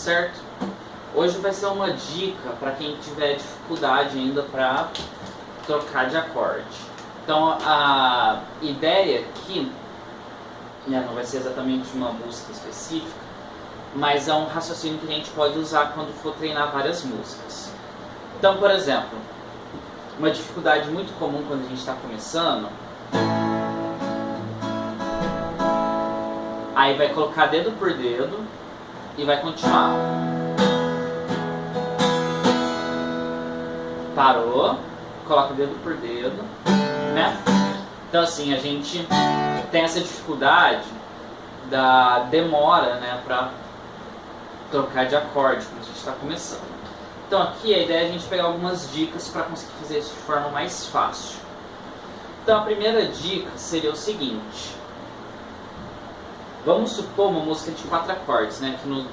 certo? Hoje vai ser uma dica para quem tiver dificuldade ainda para trocar de acorde. Então a ideia aqui, né, não vai ser exatamente uma música específica, mas é um raciocínio que a gente pode usar quando for treinar várias músicas. Então, por exemplo, uma dificuldade muito comum quando a gente está começando, aí vai colocar dedo por dedo e vai continuar. Parou, coloca o dedo por dedo, né? Então assim, a gente tem essa dificuldade da demora, né, para trocar de acorde quando a gente está começando. Então aqui a ideia é a gente pegar algumas dicas para conseguir fazer isso de forma mais fácil. Então a primeira dica seria o seguinte: vamos supor uma música de 4 acordes, né? Que no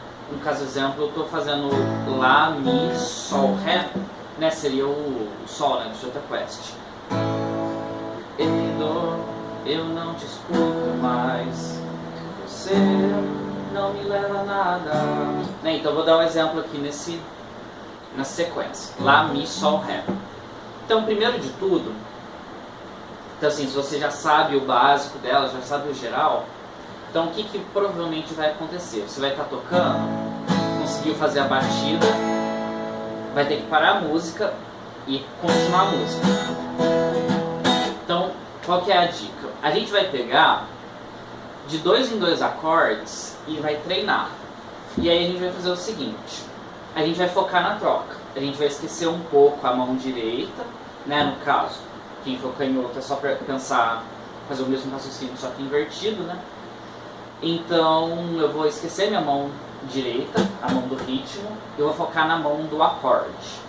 caso exemplo eu estou fazendo Lá, Mi, Sol, Ré, né? Seria o Sol, né? Do Jota Quest. Eu não te escuto mais, você não me leva a nada. Né? Então eu vou dar um exemplo aqui na sequência. Lá, Mi, Sol, Ré. Então primeiro de tudo, então assim, se você já sabe o básico dela, já sabe o geral, então o que provavelmente vai acontecer? Você vai estar tocando, conseguiu fazer a batida, vai ter que parar a música e continuar a música. Então, qual que é a dica? A gente vai pegar de 2 em 2 acordes e vai treinar. E aí a gente vai fazer o seguinte: a gente vai focar na troca. A gente vai esquecer um pouco a mão direita, né? No caso, quem for canhoto é só para pensar, fazer o mesmo raciocínio, só que invertido, né? Então eu vou esquecer minha mão direita, a mão do ritmo, e eu vou focar na mão do acorde.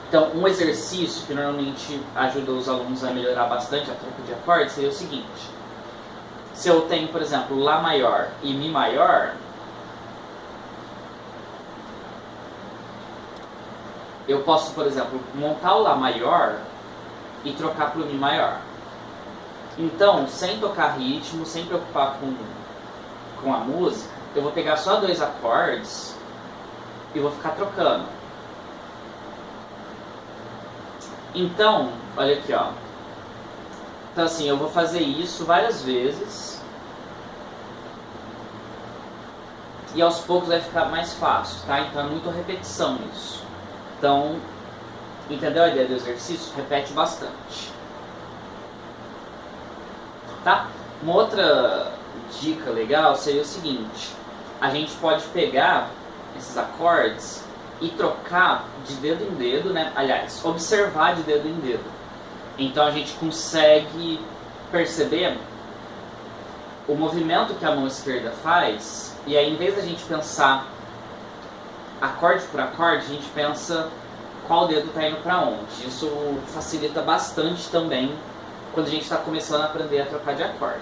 Então um exercício que normalmente ajuda os alunos a melhorar bastante a troca de acordes seria o seguinte: se eu tenho, por exemplo, Lá maior e Mi maior, eu posso, por exemplo, montar o Lá maior e trocar para o Mi maior. Então, sem tocar ritmo, sem preocupar com a música, eu vou pegar só 2 acordes e vou ficar trocando. Então, olha aqui, ó. Então assim, eu vou fazer isso várias vezes e aos poucos vai ficar mais fácil, tá? Então é muito repetição isso. Então, entendeu a ideia do exercício? Repete bastante. Tá? Uma outra dica legal seria o seguinte: a gente pode pegar esses acordes e trocar de dedo em dedo, né? Aliás, observar de dedo em dedo. Então a gente consegue perceber o movimento que a mão esquerda faz, e aí em vez da gente pensar acorde por acorde, a gente pensa qual dedo está indo para onde. Isso facilita bastante também quando a gente está começando a aprender a trocar de acorde.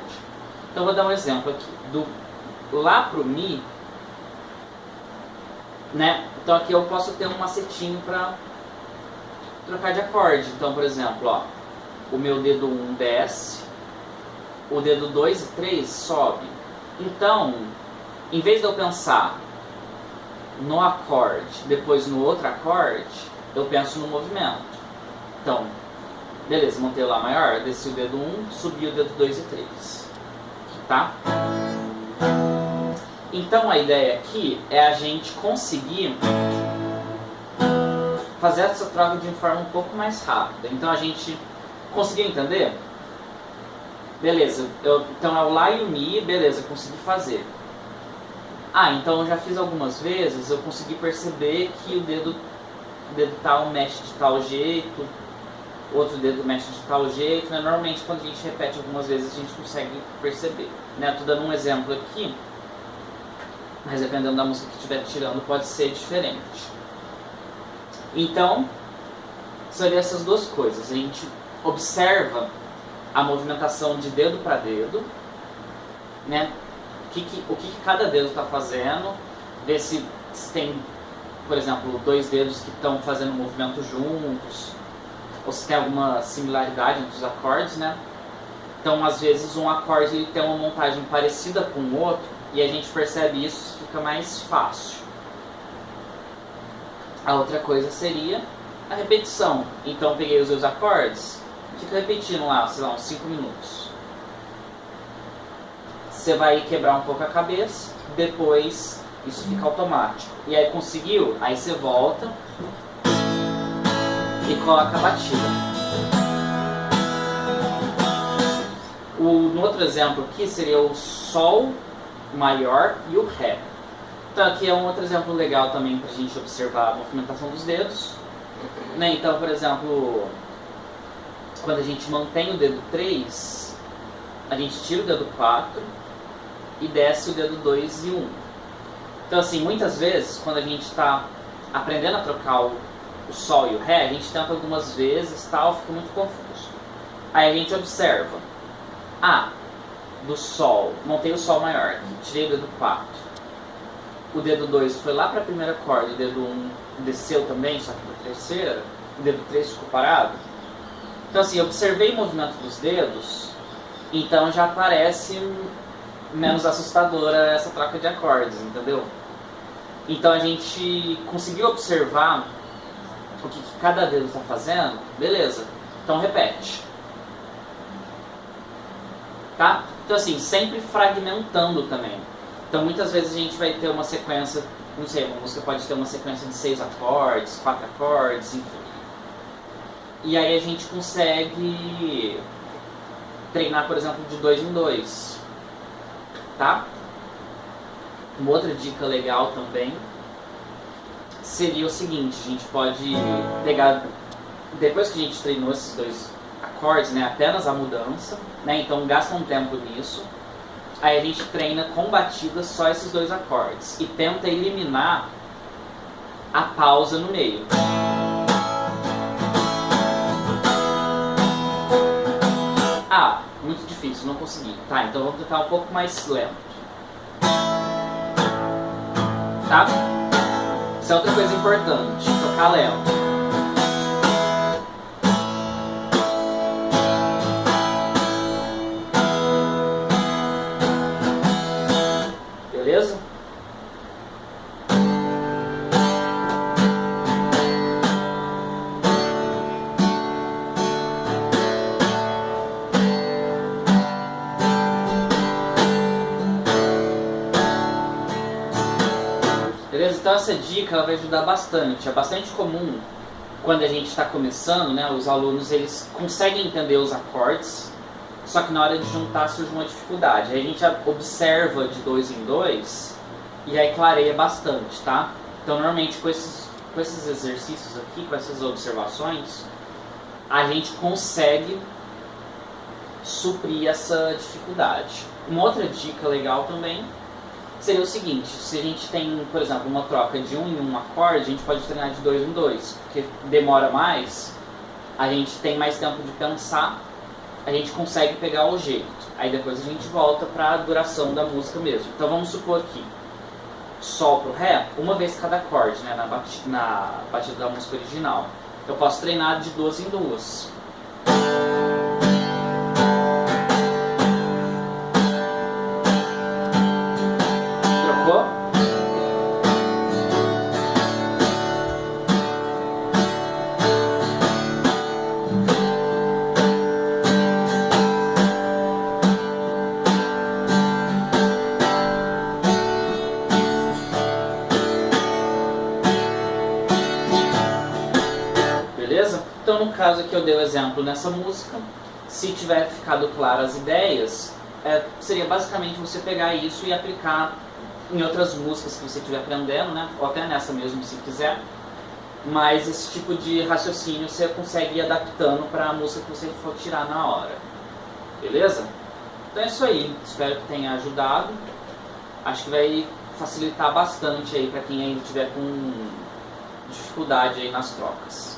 Então vou dar um exemplo aqui. Do Lá pro Mi, né? Então aqui eu posso ter um macetinho para trocar de acorde. Então, por exemplo, ó, o meu dedo 1 desce, o dedo 2 e 3 sobe. Então, em vez de eu pensar no acorde, depois no outro acorde, eu penso no movimento. Então, beleza, montei o Lá maior, desci o dedo 1, subi o dedo 2 e 3. Tá? Então a ideia aqui é a gente conseguir fazer essa troca de forma um pouco mais rápida. Então a gente conseguiu entender? Beleza, então é o Lá e o Mi, beleza, consegui fazer. Ah, então eu já fiz algumas vezes, eu consegui perceber que o dedo tal mexe de tal jeito, outro dedo mexe de tal jeito, né? Normalmente quando a gente repete algumas vezes a gente consegue perceber, né? Estou dando um exemplo aqui, mas dependendo da música que estiver tirando pode ser diferente. Então, seriam essas duas coisas: a gente observa a movimentação de dedo para dedo, né? O que cada dedo está fazendo, ver se tem, por exemplo, 2 dedos que estão fazendo o movimento juntos, ou se tem alguma similaridade entre os acordes, né? Então, às vezes, um acorde ele tem uma montagem parecida com o outro, e a gente percebe isso, fica mais fácil. A outra coisa seria a repetição. Então peguei os dois acordes, fica repetindo lá, sei lá, uns 5 minutos. Você vai quebrar um pouco a cabeça, depois isso fica automático. E aí conseguiu? Aí você volta e coloca a batida. No outro exemplo aqui seria o Sol maior e o Ré. Então aqui é um outro exemplo legal também para a gente observar a movimentação dos dedos. Né? Então, por exemplo, quando a gente mantém o dedo 3, a gente tira o dedo 4 e desce o dedo 2 e 1. Então assim, muitas vezes, quando a gente está aprendendo a trocar o Sol e o Ré, a gente tenta algumas vezes, tal, fica muito confuso. Aí a gente observa. Do Sol, montei o Sol maior, tirei o dedo 4. O dedo 2 foi lá para a primeira corda, o dedo 1 desceu também, só que para a terceira, o dedo 3 ficou parado. Então assim, observei o movimento dos dedos, então já parece menos assustadora essa troca de acordes, entendeu? Então a gente conseguiu observar o que cada dedo está fazendo, beleza, então repete. Tá? Então assim, sempre fragmentando também. Então muitas vezes a gente vai ter uma sequência, não sei, uma música pode ter uma sequência de 6 acordes, 4 acordes, enfim. E aí a gente consegue treinar, por exemplo, de 2 em 2. Tá? Uma outra dica legal também seria o seguinte, a gente pode pegar, depois que a gente treinou esses dois acordes, né, apenas a mudança, né, então gasta um tempo nisso, aí a gente treina com batidas só esses dois acordes e tenta eliminar a pausa no meio. Muito difícil, não consegui. Tá, então vamos tentar um pouco mais lento. Tá? Isso é outra coisa importante, tocar lento. Beleza? Beleza? Então essa dica ela vai ajudar bastante. É bastante comum quando a gente está começando, né? Os alunos eles conseguem entender os acordes, só que na hora de juntar surge uma dificuldade. Aí a gente observa de 2 em 2 e aí clareia bastante, tá? Então normalmente com esses exercícios aqui, com essas observações, a gente consegue suprir essa dificuldade. Uma outra dica legal também seria o seguinte: se a gente tem, por exemplo, uma troca de 1 em 1 acorde, a gente pode treinar de 2 em 2, porque demora mais, a gente tem mais tempo de pensar, a gente consegue pegar o jeito. Aí depois a gente volta para a duração da música mesmo. Então vamos supor aqui, Sol pro Ré, uma vez cada acorde, né, na batida da música original. Eu posso treinar de 2 em 2. Beleza? Então no caso aqui eu dei o exemplo nessa música. Se tiver ficado claras as ideias, seria basicamente você pegar isso e aplicar em outras músicas que você estiver aprendendo, né? Ou até nessa mesmo se quiser. Mas esse tipo de raciocínio você consegue ir adaptando para a música que você for tirar na hora. Beleza? Então é isso aí. Espero que tenha ajudado. Acho que vai facilitar bastante aí para quem ainda tiver com dificuldade aí nas trocas.